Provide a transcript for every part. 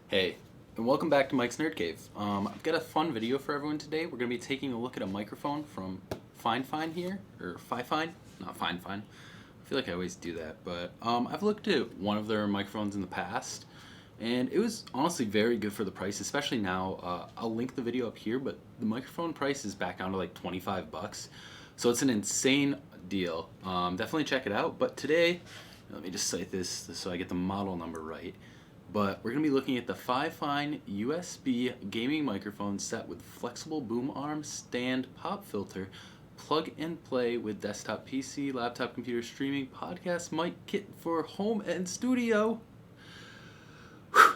Hey, and welcome back to Mike's Nerd Cave. I've got a fun video for everyone today. We're going to be taking a look at a microphone from Fifine here, or Fifine, not Fifine. I feel like I always do that, but I've looked at one of their microphones in the past, and it was honestly very good for the price, especially now. I'll link the video up here, but the microphone price is back down to like 25 bucks, so it's an insane deal. Definitely check it out, but today, let me just cite this so I get the model number right. But we're going to be looking at the Fifine USB gaming microphone set with flexible boom arm, stand, pop filter, plug and play with desktop PC, laptop computer streaming, podcast mic kit for home and studio. Whew.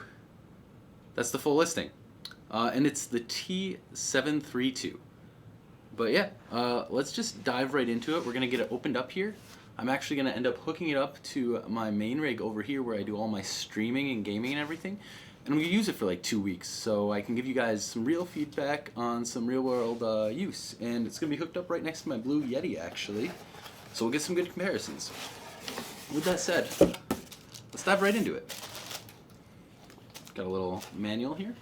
That's the full listing. And it's the T732. But yeah, let's just dive right into it. We're going to get it opened up here. I'm actually going to end up hooking it up to my main rig over here where I do all my streaming and gaming and everything. And I'm going to use it for like 2 weeks so I can give you guys some real feedback on some real world use. And it's going to be hooked up right next to my Blue Yeti actually. So we'll get some good comparisons. With that said, let's dive right into it. Got a little manual here.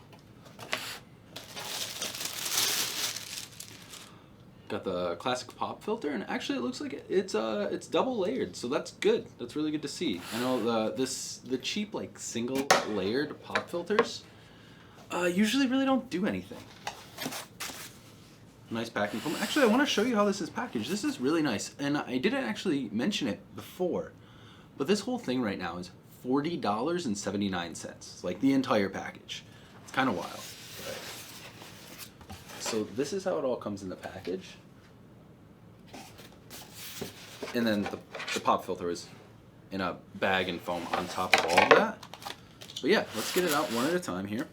Got the classic pop filter, and actually it looks like it's double layered, so that's good. That's really good to see. I know the cheap like single layered pop filters usually really don't do anything. Nice packing foam. Actually, I want to show you how this is packaged. This is really nice, and I didn't actually mention it before, but this whole thing right now is $40.79, like the entire package. It's kind of wild. So this is how it all comes in the package. And then the pop filter is in a bag and foam on top of all of that. But yeah, let's get it out one at a time here.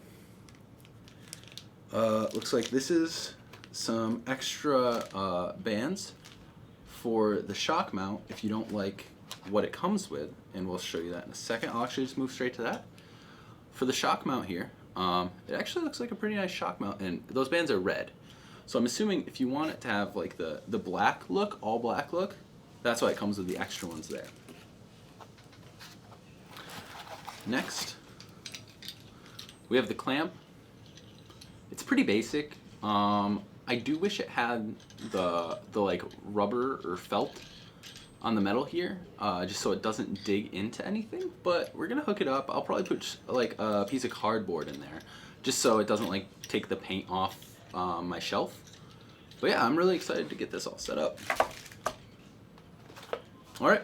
Looks like this is some extra bands for the shock mount if you don't like what it comes with. And we'll show you that in a second. I'll actually just move straight to that. For the shock mount here, it actually looks like a pretty nice shock mount, and those bands are red. So I'm assuming if you want it to have like the black look, all black look, that's why it comes with the extra ones there. Next, we have the clamp. It's pretty basic. I do wish it had the like rubber or felt on the metal here, just so it doesn't dig into anything, but we're gonna hook it up. I'll probably put like a piece of cardboard in there just so it doesn't like take the paint off my shelf. But yeah, I'm really excited to get this all set up. Alright,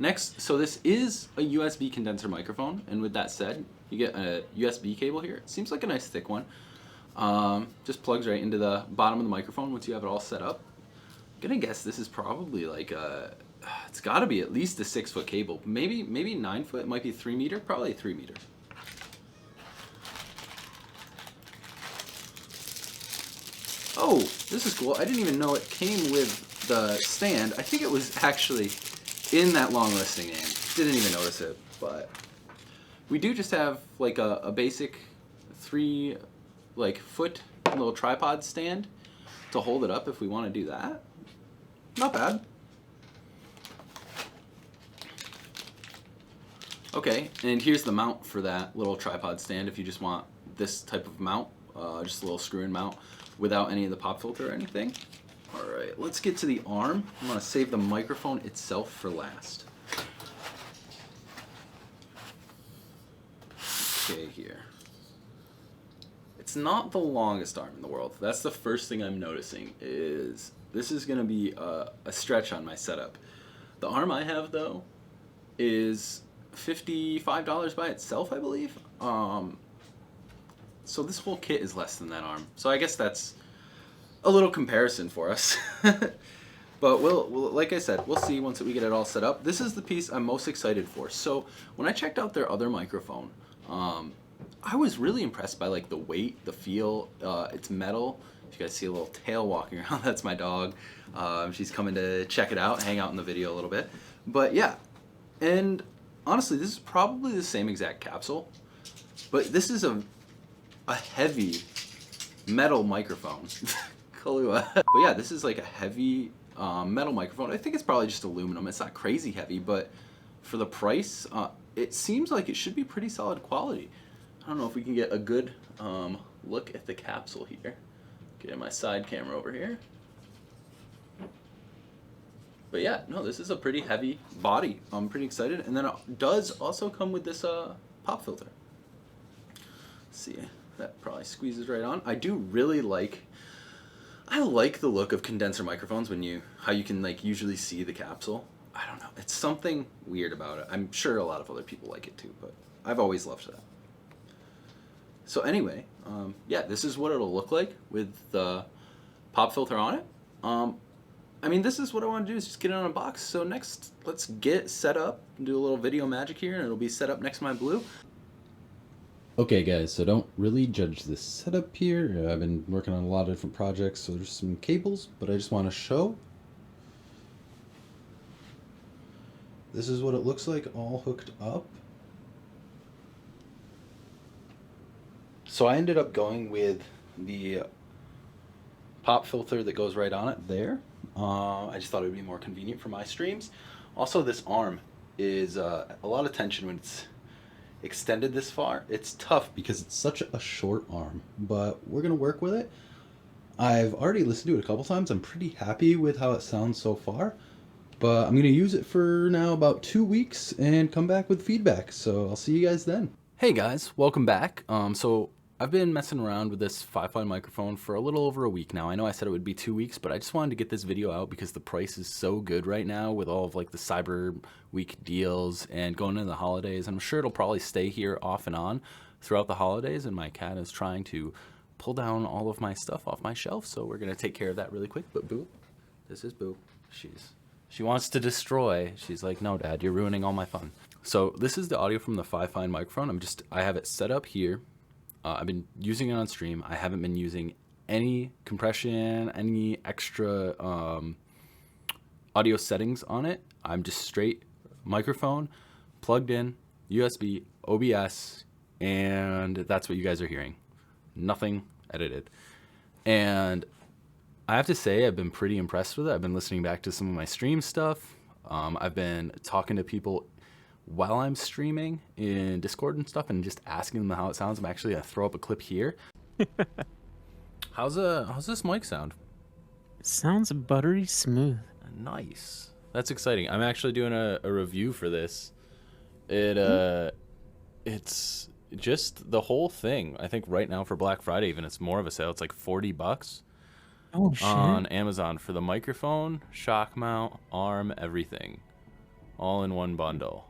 next, so this is a USB condenser microphone, and with that said, you get a USB cable here. It seems like a nice thick one. Just plugs right into the bottom of the microphone once you have it all set up. I'm gonna guess this is probably like it's got to be at least a 6-foot cable, maybe 9 foot. It might be 3 meter, probably 3 meter. Oh, this is cool. I didn't even know it came with the stand. I think it was actually in that long listing name. Didn't even notice it, but we do just have like a basic 3 foot little tripod stand to hold it up if we want to do that. Not bad. Okay, and here's the mount for that little tripod stand if you just want this type of mount, just a little screw-in mount without any of the pop filter or anything. Alright, let's get to the arm. I'm going to save the microphone itself for last. Okay, here. It's not the longest arm in the world. That's the first thing I'm noticing is this is going to be a stretch on my setup. The arm I have, though, is $55 by itself, I believe. So this whole kit is less than that arm. So I guess that's a little comparison for us. But we'll, like I said, we'll see once we get it all set up. This is the piece I'm most excited for. So when I checked out their other microphone, I was really impressed by like the weight, the feel. It's metal. If you guys see a little tail walking around, that's my dog. She's coming to check it out, hang out in the video a little bit. But yeah, and honestly, this is probably the same exact capsule, but this is a heavy metal microphone. Kahlua. But yeah, this is like a heavy metal microphone. I think it's probably just aluminum. It's not crazy heavy, but for the price, it seems like it should be pretty solid quality. I don't know if we can get a good look at the capsule here. Get my side camera over here. But yeah, no, this is a pretty heavy body. I'm pretty excited. And then it does also come with this pop filter. Let's see, that probably squeezes right on. I do really like, I like the look of condenser microphones when how you can like usually see the capsule. I don't know, it's something weird about it. I'm sure a lot of other people like it too, but I've always loved that. So anyway, yeah, this is what it'll look like with the pop filter on it. I mean, this is what I want to do, is just get it on a box. So next, let's get set up and do a little video magic here, and it'll be set up next to my Blue. Okay guys, so don't really judge this setup here. I've been working on a lot of different projects, so there's some cables, but I just want to show. This is what it looks like all hooked up. So I ended up going with the pop filter that goes right on it there. I just thought it would be more convenient for my streams. Also, this arm is a lot of tension when it's extended this far. It's tough because it's such a short arm, but we're gonna work with it. I've already listened to it a couple times. I'm pretty happy with how it sounds so far, but I'm gonna use it for now about 2 weeks and come back with feedback. So I'll see you guys then. Hey guys, welcome back. So I've been messing around with this Fifine microphone for a little over a week now. I know I said it would be 2 weeks, but I just wanted to get this video out because the price is so good right now with all of like the Cyber Week deals and going into the holidays. I'm sure it'll probably stay here off and on throughout the holidays, and my cat is trying to pull down all of my stuff off my shelf, so we're gonna take care of that really quick. But Boo, this is Boo. She wants to destroy. She's like, no Dad, you're ruining all my fun. So this is the audio from the Fifine microphone. I have it set up here. I've been using it on stream. I haven't been using any compression, any extra audio settings on it. I'm just straight microphone, plugged in, USB, OBS, and that's what you guys are hearing. Nothing edited. And I have to say, I've been pretty impressed with it. I've been listening back to some of my stream stuff. I've been talking to people while I'm streaming in Discord and stuff and just asking them how it sounds. I'm actually gonna throw up a clip here. How's this mic sound? It sounds buttery smooth. Nice. That's exciting. I'm actually doing a review for this. It's just the whole thing. I think right now for Black Friday even, it's more of a sale. It's like $40 on Amazon for the microphone, shock mount, arm, everything, all in one bundle.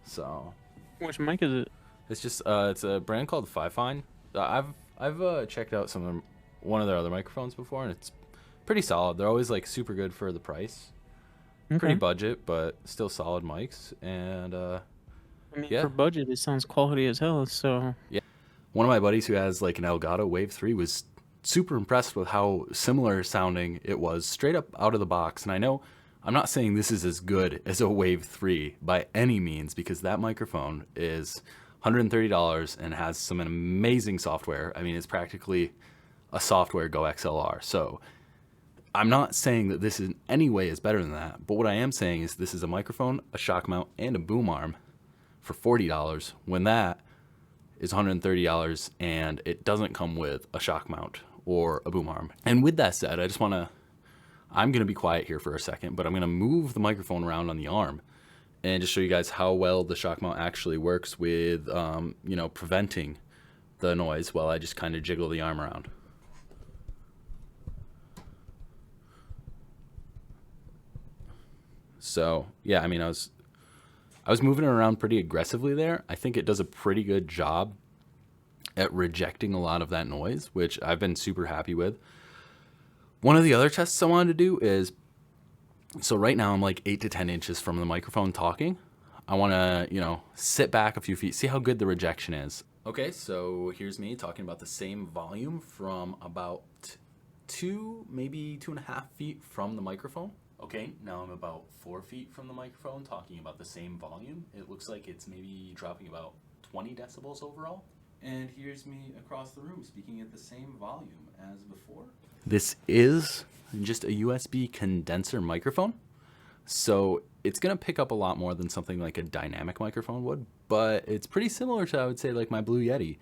So, which mic is it? It's just it's a brand called Fifine. I've checked out one of their other microphones before, and it's pretty solid. They're always like super good for the price. Okay. Pretty budget, but still solid mics. And I mean, yeah, for budget, it sounds quality as hell. So yeah, one of my buddies who has like an Elgato Wave 3 was super impressed with how similar sounding it was straight up out of the box. And I know I'm not saying this is as good as a Wave 3 by any means, because that microphone is $130 and has some amazing software. I mean, it's practically a software Go XLR. So I'm not saying that this in any way is better than that, but what I am saying is this is a microphone, a shock mount, and a boom arm for $40 when that is $130 and it doesn't come with a shock mount or a boom arm. And with that said, I'm going to be quiet here for a second, but I'm going to move the microphone around on the arm and just show you guys how well the shock mount actually works with, preventing the noise while I just kind of jiggle the arm around. So yeah, I mean, I was moving it around pretty aggressively there. I think it does a pretty good job at rejecting a lot of that noise, which I've been super happy with. One of the other tests I wanted to do is, so right now I'm like 8 to 10 inches from the microphone talking. I want to, sit back a few feet, see how good the rejection is. Okay, so here's me talking about the same volume from about 2, maybe 2.5 feet from the microphone. Okay, now I'm about 4 feet from the microphone talking about the same volume. It looks like it's maybe dropping about 20 decibels overall. And here's me across the room speaking at the same volume as before. This is just a USB condenser microphone. So it's going to pick up a lot more than something like a dynamic microphone would, but it's pretty similar to, I would say, like my Blue Yeti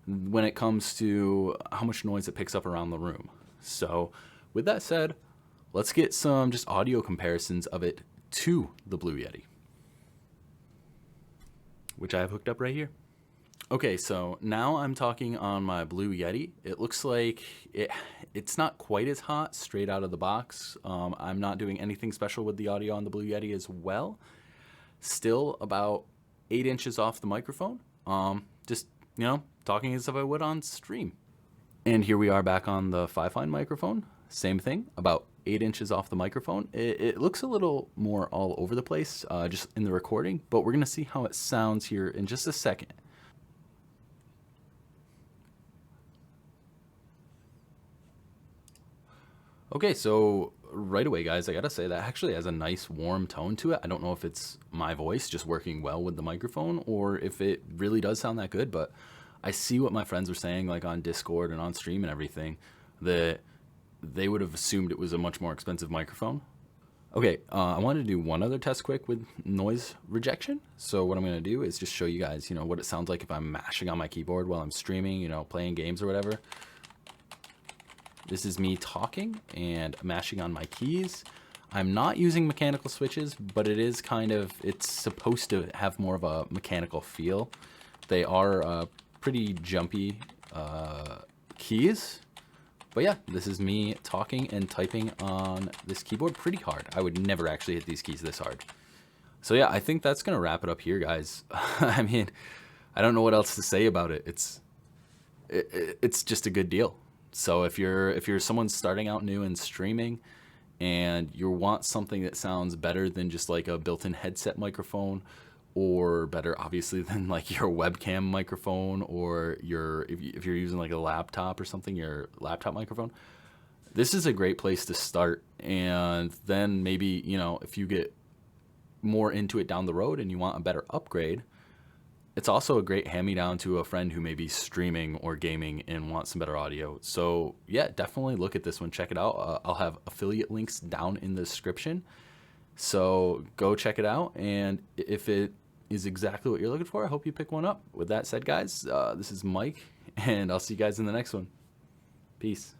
when it comes to how much noise it picks up around the room. So with that said, let's get some just audio comparisons of it to the Blue Yeti, which I have hooked up right here. Okay, so now I'm talking on my Blue Yeti. It looks like it's not quite as hot straight out of the box. I'm not doing anything special with the audio on the Blue Yeti as well. Still about 8 inches off the microphone. Just, talking as if I would on stream. And here we are back on the Fifine microphone. Same thing, about 8 inches off the microphone. It looks a little more all over the place just in the recording, but we're gonna see how it sounds here in just a second. Okay, so right away, guys, I gotta say that actually has a nice warm tone to it. I don't know if it's my voice just working well with the microphone or if it really does sound that good, but I see what my friends were saying, like on Discord and on stream and everything, that they would have assumed it was a much more expensive microphone. Okay, I wanted to do one other test quick with noise rejection. So what I'm gonna do is just show you guys, what it sounds like if I'm mashing on my keyboard while I'm streaming, playing games or whatever. This is me talking and mashing on my keys. I'm not using mechanical switches, but it is it's supposed to have more of a mechanical feel. They are pretty jumpy keys. But yeah, this is me talking and typing on this keyboard pretty hard. I would never actually hit these keys this hard. So yeah, I think that's gonna wrap it up here, guys. I mean, I don't know what else to say about it. It's just a good deal. So if you're someone starting out new in streaming and you want something that sounds better than just like a built-in headset microphone, or better obviously than like your webcam microphone, or if you're using like a laptop or something, your laptop microphone, this is a great place to start. And then maybe, if you get more into it down the road and you want a better upgrade, it's also a great hand-me-down to a friend who may be streaming or gaming and wants some better audio. So yeah, definitely look at this one. Check it out. I'll have affiliate links down in the description. So go check it out. And if it is exactly what you're looking for, I hope you pick one up. With that said, guys, this is Mike, and I'll see you guys in the next one. Peace.